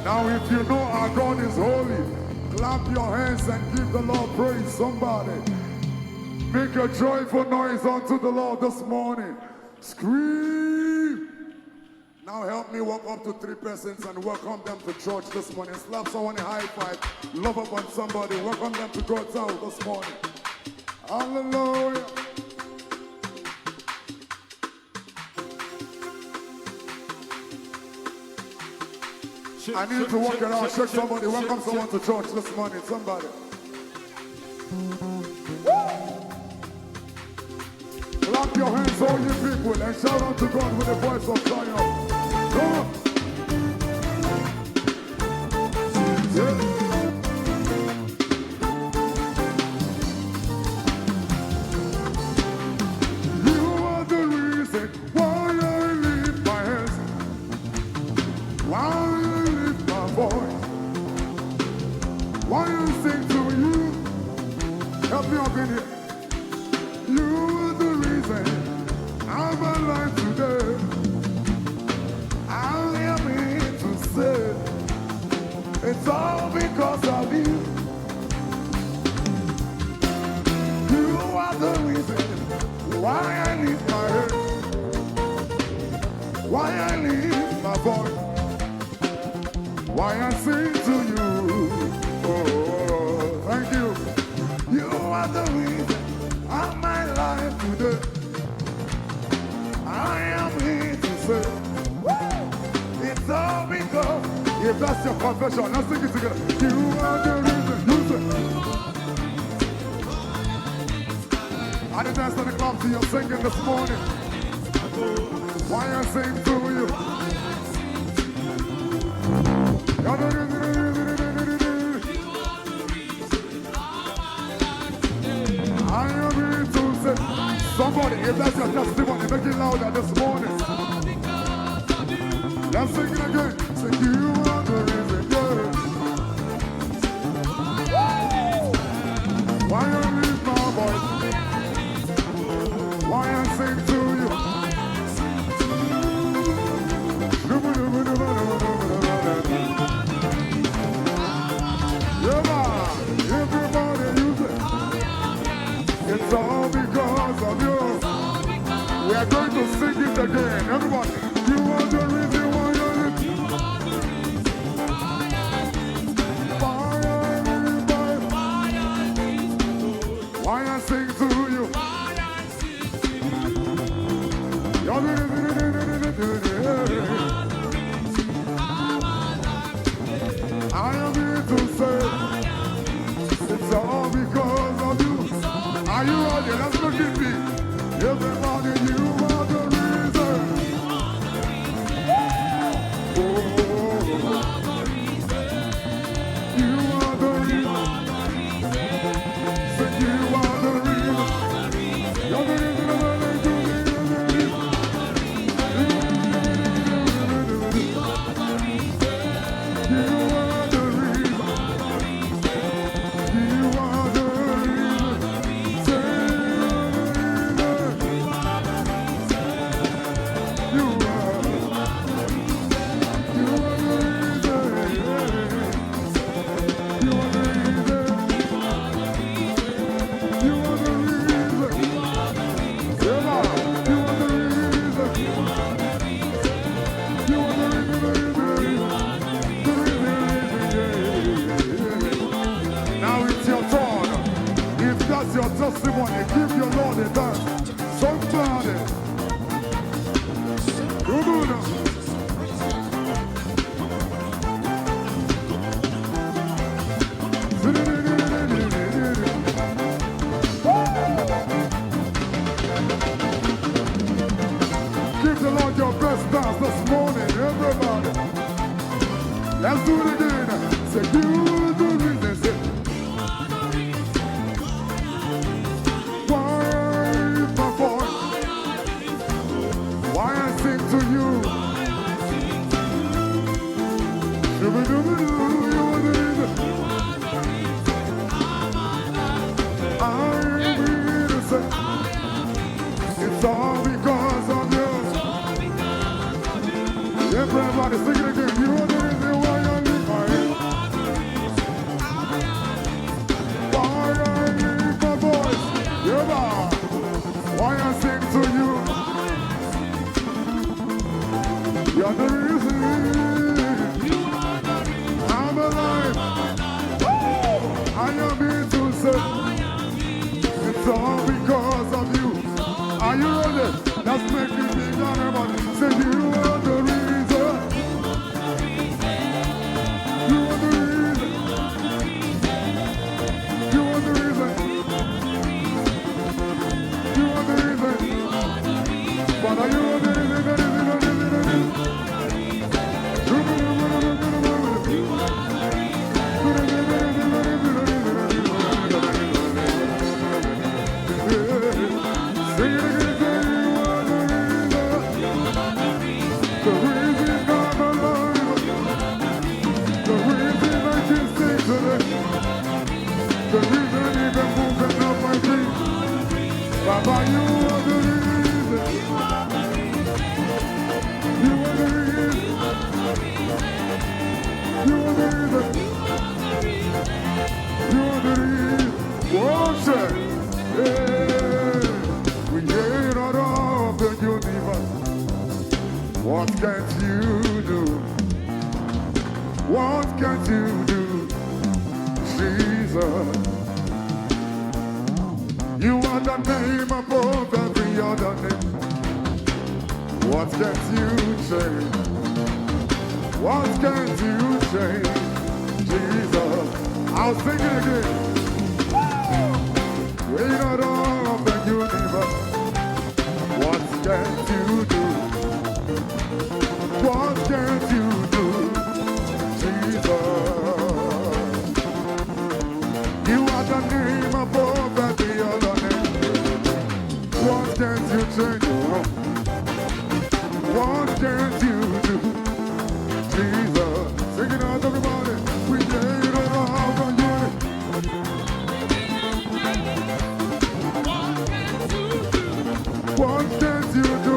Now if you know our God is holy, clap your hands and give the Lord praise. Somebody, make a joyful noise unto the Lord this morning. Scream! Now help me walk up to 3 persons and welcome them to church this morning. Slap someone a high five. Love up on somebody. Welcome them to God's house this morning. Hallelujah. I need to walk around, shake somebody, welcome someone to church this morning, somebody. Clap your hands, all you people, and shout out to God with the voice of Zion. Come on. Yeah. You are the reason why I lift my hands. Why why I sing to you? Help me up in here. You are the reason I'm alive today. I am here to say it's all because of you. You are the reason why I lift my head, why I lift my voice, why I sing to you. Oh, thank you. You are the reason of my life today. I am here to say, woo, it's all because. If that's your confession, let's sing it together. You are the reason. You say. I didn't dance to the club to you singing this morning. Why I sing to you? You're the reason. I am here to say, somebody, if that's your testimony, make it louder this morning. Let's sing it again. Say, you are the reason, yeah. Why I lift my voice? Why I sing to you? Yeah, everybody use it. It's all because of you. We are going to sing it again. Everybody, you are the reason why I live. Why I sing to you. You're the reason. I am here to say it's all because of you. Are you ready? Let's look at me. Everybody, you are the reason. Oh, you are the reason. Say you are the reason. You're the reason of my life. Your testimony, give your Lord a dance. Somebody, give the Lord your best dance this morning, everybody. Let's do it again. Say, you the reason. Say, why I sing to you? You are the reason. I am here to say it's all because of you. Everybody sing it again. You are the reason why I live. You're the reason I'm alive. I am here to say it's all because of you. Are you ready? Let's make it big on everybody. Say you are the reason. You are the reason. You are the reason. You are the reason. Father, you are the reason. Baba, you are the reason. You are the reason. You are the reason. You are the reason. Worship. Yeah. We hear out of the universe. What can't you do? What can't you do, Jesus? You are the name above every other name. What can't you change? What can't you change? Jesus. I'll sing it again. Creator of the universe. What can't you do? What can't you do? Jesus. You are the name above every other name. What can't you change? What can't you do? Jesus. Sing it out, everybody. We made it all for you. What can't you do?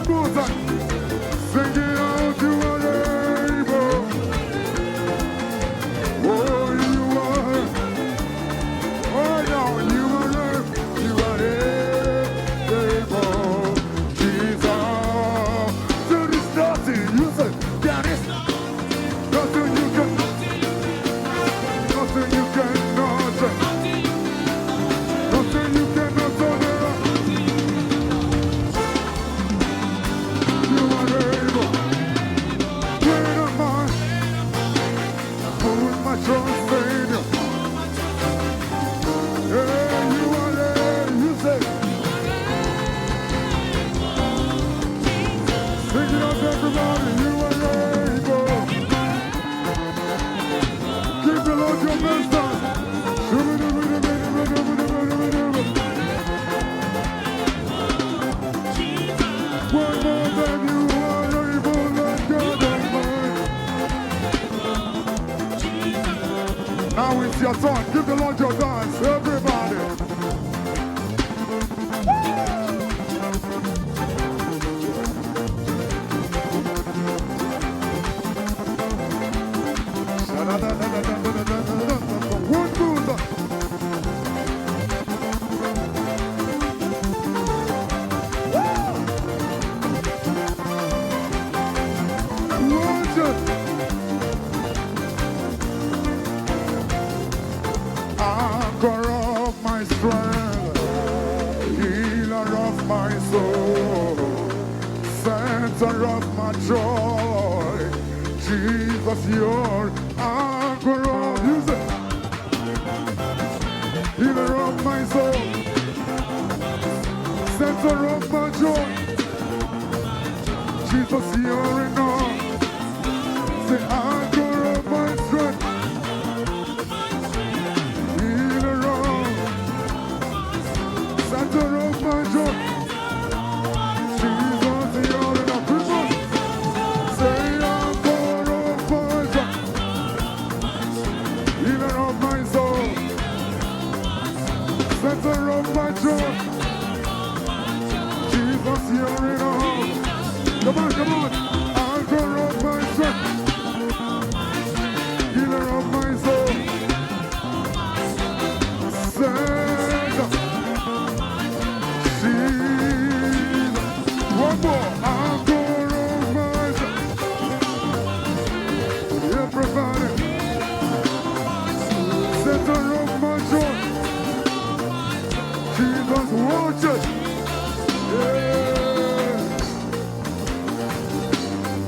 more time. Sing it out, you are able. Oh, you are. Oh, no, you are able. You are able. Jesus. There is nothing. You said, there is nothing you can. Nothing you cannot do. Nothing you cannot do. You are able. Great am I. Put my trust in you. Hey, you are able. You say. Sing it out, everybody. You are able. Give the Lord your best time. One more time, you are able, Lord God Almighty. Now it's your turn. Give the Lord your dance, everybody. One more time. Anchor of my strength, healer of my soul, center of my joy, Jesus, your anchor of music, healer of my soul, center of my joy, Jesus, you're enough. The anchor of my strength, healer of, center of my joy, Jesus, you're enough. People say anchor of my joy, healer of my soul, center of my joy, Jesus, you're enough. Come on, come on, anchor of my strength. Healer of my soul, Savior, Jesus. One more, anchor of my soul. Everybody, center of my joy. Jesus, watch it. Yeah.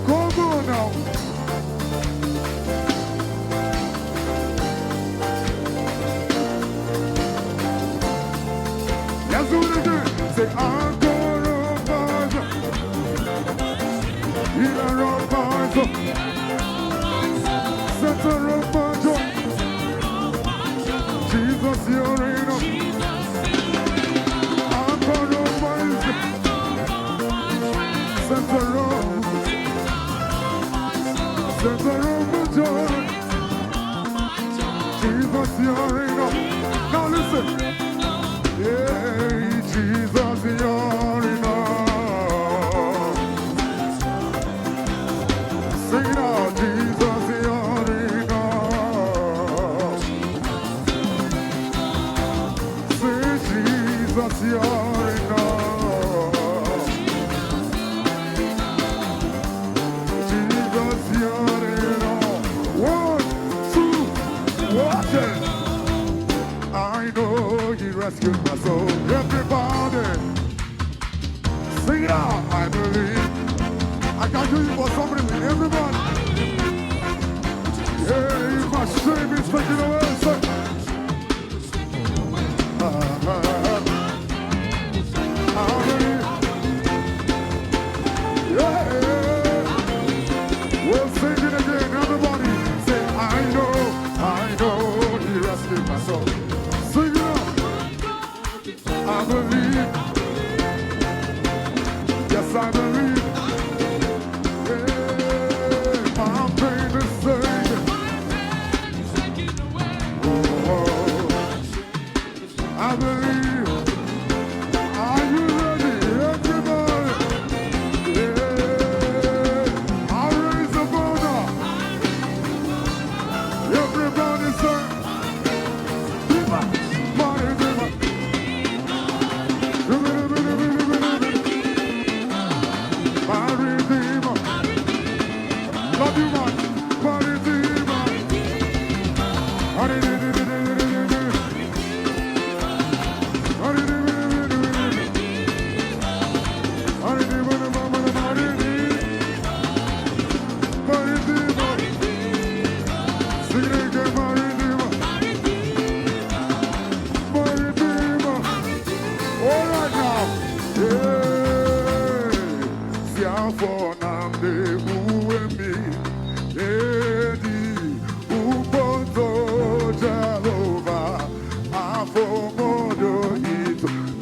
Come on now. Let's do it again. Say, anchor of my soul, healer of my soul, center of my joy, Jesus, you're enough. Anchor of my soul, center of my joy, Jesus, you're enough. Now listen. Hey, Jesus, you're enough. Sing it out, Jesus, you're enough. Say, Jesus, you're enough. Jesus, you're enough. 1, 2, watch it. I know he rescued my soul. Everybody, sing it out. I believe. I can do it for somebody. Everybody. Yeah, if my shame is taken away, say. I believe. Yeah. We'll sing it again. Everybody, say, I know he rescued my soul. Sing it out. I believe. Yes, I believe. Yeah, my pain is saved. my Redeemer. Love you, man. My Redeemer. My Redeemer.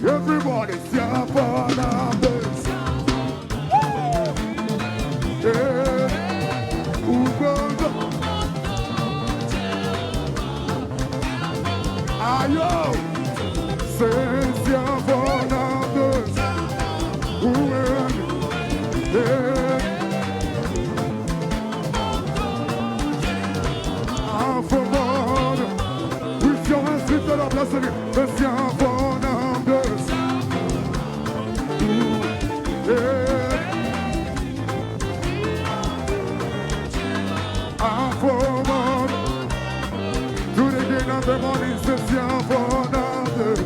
Everybody, ayo, sensia bonandes, afamado, with your hands lifted up, let's sing it, sensia bonandes, afamado, do it again on the morning, sensia bonandes,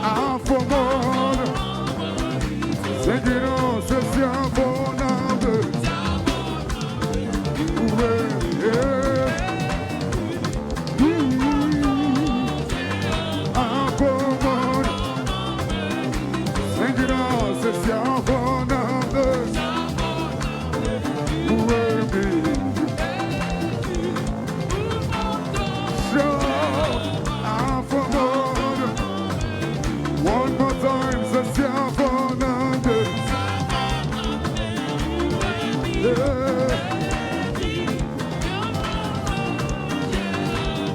afamado, sing it on, sensia bonandes, afamado, sing it on, sensia bonandes, one more time, sensia bonandes,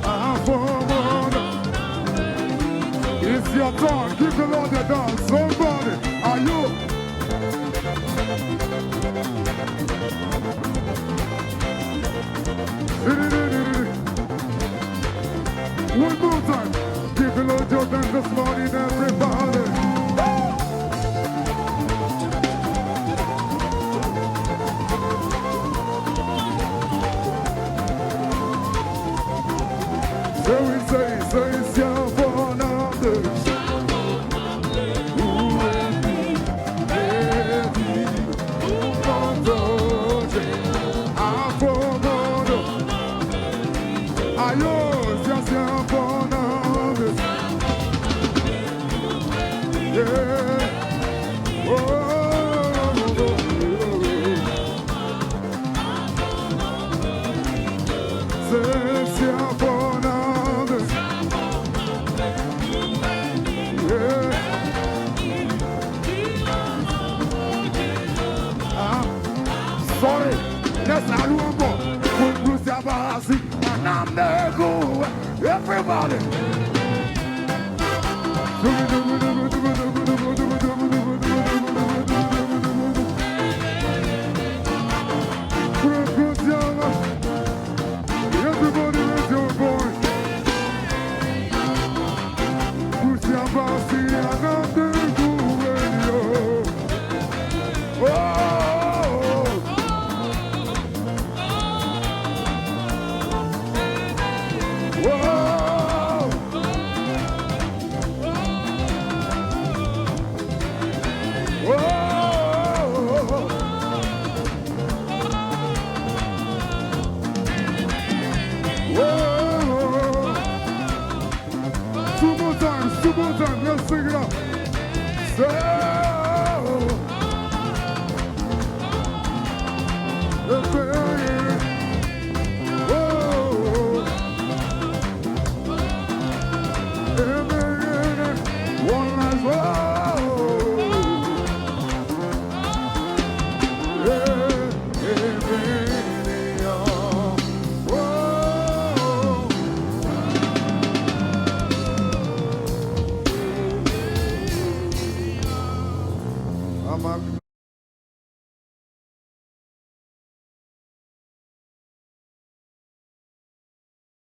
afamado. It's your turn, give the Lord a dance, somebody, are you? One more time, give the Lord your dance this morning, everybody. So we say, siamo bonandes. Ayo, siamo bonandes. Yeah. Oh, siamo bonandes. Yeah. Sorry, let's not do one more. And I'm there, go, everybody. Everybody raise your voice. And I'm there, go, radio. Oh. Two more times, let's sing it up. Say